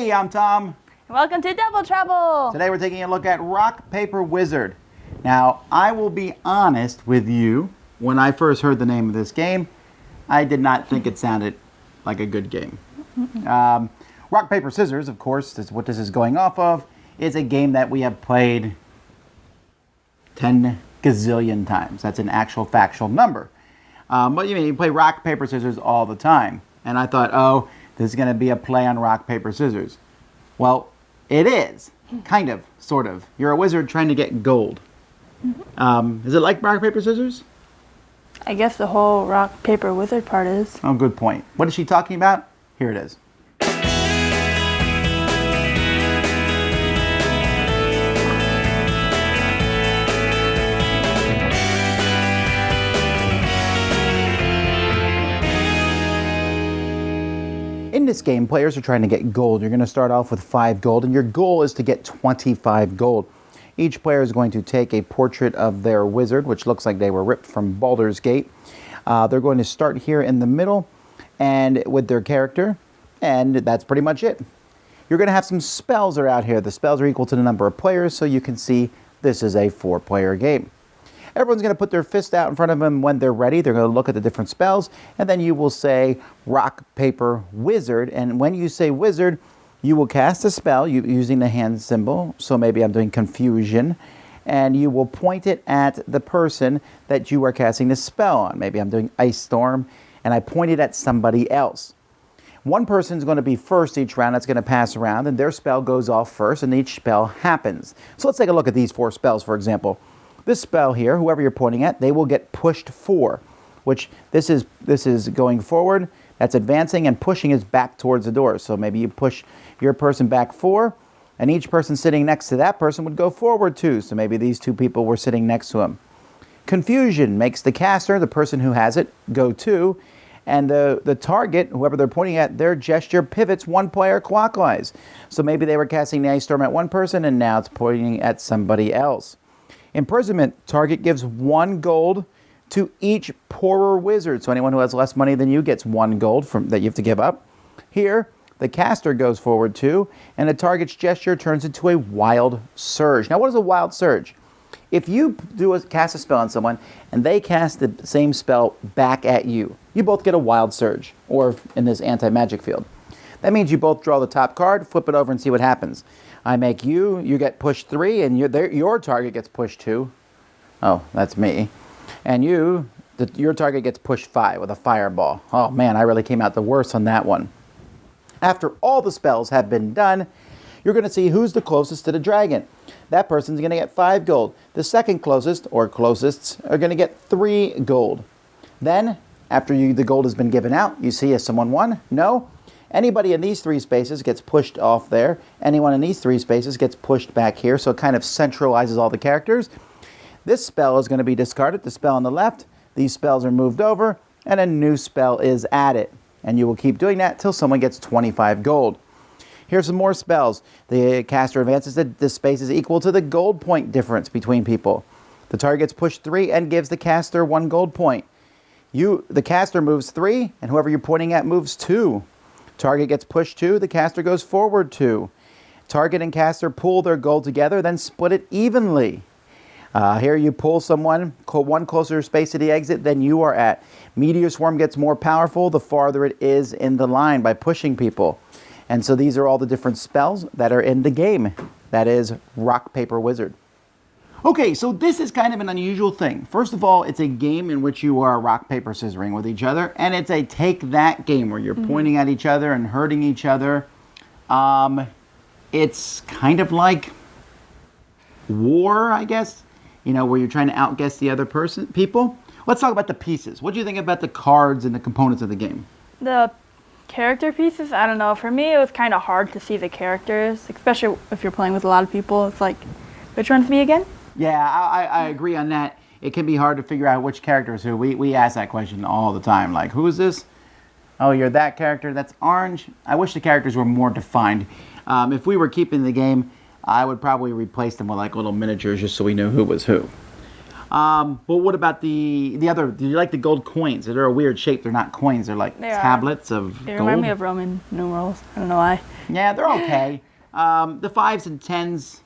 Hey, I'm Tom. Welcome to Double Trouble! Today we're taking a look at Rock, Paper, Wizard. Now, I will be honest with you. When I first heard the name of this game, I did not think it sounded like a good game. Rock, Paper, Scissors, of course, is what this is going off of, is a game that we have played 10 gazillion times. That's an actual factual number. But you play Rock, Paper, Scissors all the time. And I thought, oh, this is going to be a play on Rock, Paper, Scissors. Well, it is. Kind of, sort of. You're a wizard trying to get gold. Is it like Rock, Paper, Scissors? I guess the whole rock, paper, wizard part is. Oh, good point. What is she talking about? Here it is. In this game, players are trying to get gold. You're going to start off with 5 gold, and your goal is to get 25 gold. Each player is going to take a portrait of their wizard, which looks like they were ripped from Baldur's Gate. They're going to start here in the middle and with their character, and that's pretty much it. You're going to have some spells are out here. The spells are equal to the number of players, so you can see this is a 4-player game. Everyone's going to put their fist out in front of them when they're ready. They're going to look at the different spells, and then you will say rock, paper, wizard. And when you say wizard, you will cast a spell using the hand symbol. So maybe I'm doing confusion. And you will point it at the person that you are casting the spell on. Maybe I'm doing ice storm, and I point it at somebody else. One person's going to be first each round. That's going to pass around, and their spell goes off first, and each spell happens. So let's take a look at these 4 spells, for example. This spell here, whoever you're pointing at, they will get pushed 4, which this is going forward. That's advancing, and pushing is back towards the door. So maybe you push your person back 4, and each person sitting next to that person would go forward 2. So maybe these 2 people were sitting next to him. Confusion makes the caster, the person who has it, go 2, and the target, whoever they're pointing at, their gesture pivots 1 player clockwise. So maybe they were casting the ice storm at one person, and now it's pointing at somebody else. Imprisonment, target gives 1 gold to each poorer wizard. So anyone who has less money than you gets 1 gold that you have to give up. Here, the caster goes forward 2, and the target's gesture turns into a wild surge. Now, what is a wild surge? If you cast a spell on someone, and they cast the same spell back at you, you both get a wild surge, or in this anti-magic field. That means you both draw the top card, flip it over, and see what happens. I make you get pushed 3, and your target gets pushed 2. Oh, that's me. And your target gets pushed 5 with a fireball. Oh man, I really came out the worst on that one. After all the spells have been done, you're going to see who's the closest to the dragon. That person's going to get 5 gold. The second closest, or closest, are going to get 3 gold. Then, after the gold has been given out, you see if someone won? No? Anybody in these 3 spaces gets pushed off there. Anyone in these 3 spaces gets pushed back here, so it kind of centralizes all the characters. This spell is going to be discarded, the spell on the left. These spells are moved over, and a new spell is added. And you will keep doing that till someone gets 25 gold. Here's some more spells. The caster advances the space is equal to the gold point difference between people. The target gets pushed 3 and gives the caster 1 gold point. The caster moves 3, and whoever you're pointing at moves 2. Target gets pushed 2, the caster goes forward 2. Target and caster pool their gold together, then split it evenly. Here you pull someone 1 closer space to the exit than you are at. Meteor Swarm gets more powerful the farther it is in the line by pushing people. And so these are all the different spells that are in the game. That is Rock, Paper, Wizard. Okay, so this is kind of an unusual thing. First of all, it's a game in which you are rock, paper, scissoring with each other, and it's a take that game where you're pointing at each other and hurting each other. It's kind of like war, I guess, where you're trying to outguess the other people. Let's talk about the pieces. What do you think about the cards and the components of the game? The character pieces, I don't know. For me, it was kind of hard to see the characters, especially if you're playing with a lot of people. It's like, which one's me again? Yeah, I agree on that. It can be hard to figure out which character is who. We ask that question all the time. Like, who is this? Oh, you're that character. That's orange. I wish the characters were more defined. If we were keeping the game, I would probably replace them with like little miniatures just so we knew who was who. But what about the other? Do you like the gold coins? They're a weird shape. They're not coins. They're like tablets of They gold. remind me of Roman numerals. I don't know why. Yeah, they're okay. The 5s and 10s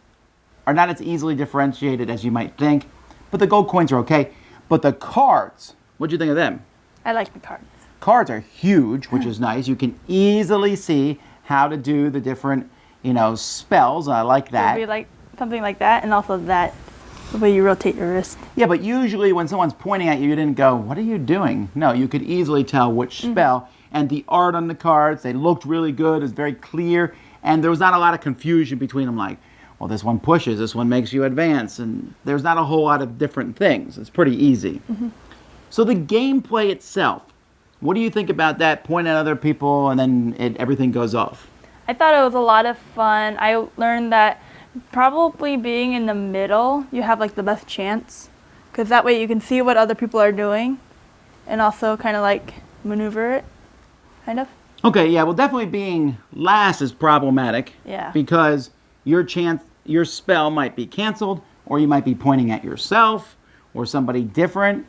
are not as easily differentiated as you might think, but the gold coins are okay. But the cards, what'd you think of them? I like the cards. Cards are huge, which is nice. You can easily see how to do the different, spells. I like It that. would be like something like that, and also that, the way you rotate your wrist. Yeah, but usually when someone's pointing at you, you didn't go, what are you doing? No, you could easily tell which spell. And the art on the cards, they looked really good. It was very clear. And there was not a lot of confusion between them, like, well, this one pushes, this one makes you advance. And there's not a whole lot of different things. It's pretty easy. So the gameplay itself, what do you think about that? Point at other people and then everything goes off. I thought it was a lot of fun. I learned that probably being in the middle, you have like the best chance, because that way you can see what other people are doing and also kind of like maneuver it, kind of. Okay, yeah, well, definitely being last is problematic. Yeah. Because your spell might be canceled, or you might be pointing at yourself or somebody different.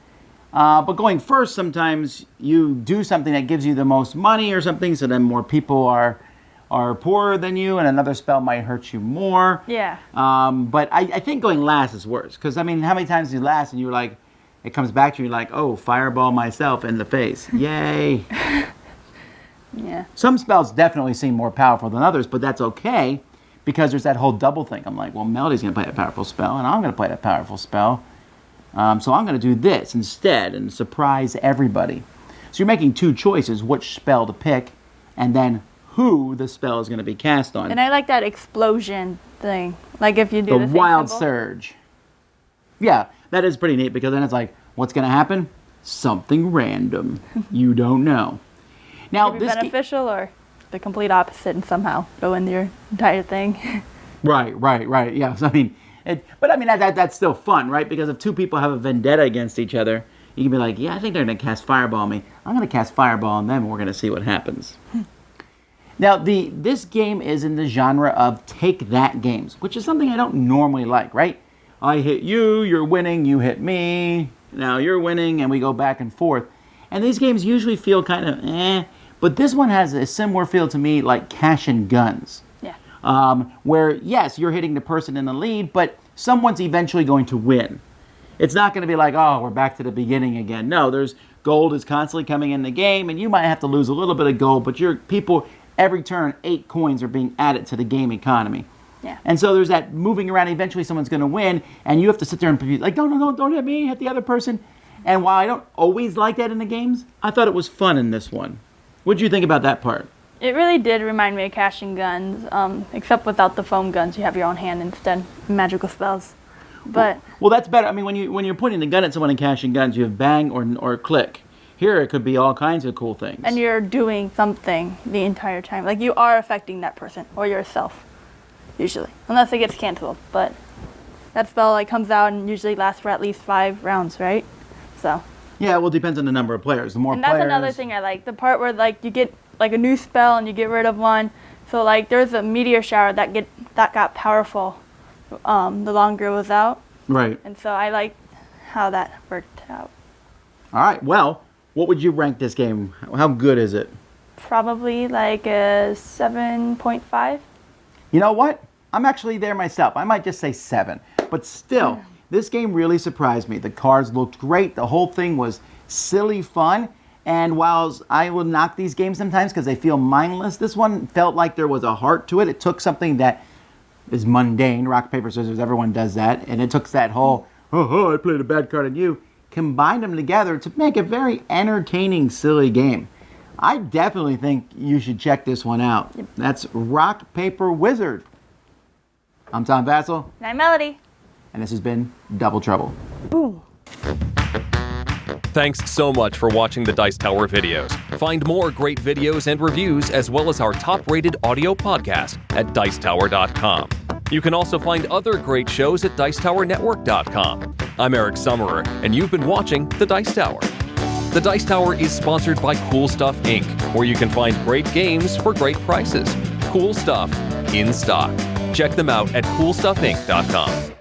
But going first, sometimes you do something that gives you the most money or something, so then more people are poorer than you, and another spell might hurt you more. Yeah. But I think going last is worse, because, I mean, how many times do you last and you're like, it comes back to you like, oh, fireball myself in the face. Yay. Yeah. Some spells definitely seem more powerful than others, but that's okay, because there's that whole double thing. I'm like, well, Melody's going to play a powerful spell, and I'm going to play a powerful spell. So I'm going to do this instead and surprise everybody. So you're making two choices, which spell to pick, and then who the spell is going to be cast on. And I like that explosion thing. Like if you do the The same wild symbol. surge. Yeah, that is pretty neat, because then it's like, what's going to happen? Something random. You don't know. Now, Could be this beneficial or the complete opposite and somehow ruin your entire thing. Right. Yeah. So, I mean, that's still fun, right? Because if two people have a vendetta against each other, you can be like, yeah, I think they're going to cast Fireball on me. I'm going to cast Fireball on them, and we're going to see what happens. Now, this game is in the genre of take-that games, which is something I don't normally like, right? I hit you, you're winning, you hit me, now you're winning, and we go back and forth. And these games usually feel kind of but this one has a similar feel to me like Cash and Guns. Yeah. Where, yes, you're hitting the person in the lead, but someone's eventually going to win. It's not going to be like, oh, we're back to the beginning again. No, gold is constantly coming in the game, and you might have to lose a little bit of gold, but every turn, 8 coins are being added to the game economy. Yeah. And so there's that moving around. Eventually someone's going to win, and you have to sit there and be like, no, don't hit me, hit the other person. And while I don't always like that in the games, I thought it was fun in this one. What did you think about that part? It really did remind me of Cash and Guns, except without the foam guns, you have your own hand instead, magical spells. But Well, that's better. I mean, when you're pointing the gun at someone in Cash and Guns, you have bang or click. Here, it could be all kinds of cool things. and you're doing something the entire time. Like you are affecting that person or yourself, usually, unless it gets canceled. But that spell like comes out and usually lasts for at least 5 rounds, right? So. Yeah, well, it depends on the number of players. The more And that's players, another thing I like. The part where like you get like a new spell and you get rid of one. So like there's a meteor shower that got powerful the longer it was out. Right. And so I like how that worked out. All right. Well, what would you rank this game? How good is it? Probably like a 7.5. You know what? I'm actually there myself. I might just say 7. But still, this game really surprised me. The cards looked great. The whole thing was silly fun. And while I will knock these games sometimes because they feel mindless, this one felt like there was a heart to it. It took something that is mundane, rock, paper, scissors, everyone does that. And it took that whole, I played a bad card on you, combined them together to make a very entertaining, silly game. I definitely think you should check this one out. That's Rock, Paper, Wizard. I'm Tom Vassell, And I'm Melody. and this has been Double Trouble. Boom. Thanks so much for watching the Dice Tower videos. Find more great videos and reviews, as well as our top-rated audio podcast at Dicetower.com. You can also find other great shows at Dicetowernetwork.com. I'm Eric Summerer, and you've been watching The Dice Tower. The Dice Tower is sponsored by Cool Stuff Inc., where you can find great games for great prices. Cool stuff in stock. Check them out at CoolStuffInc.com.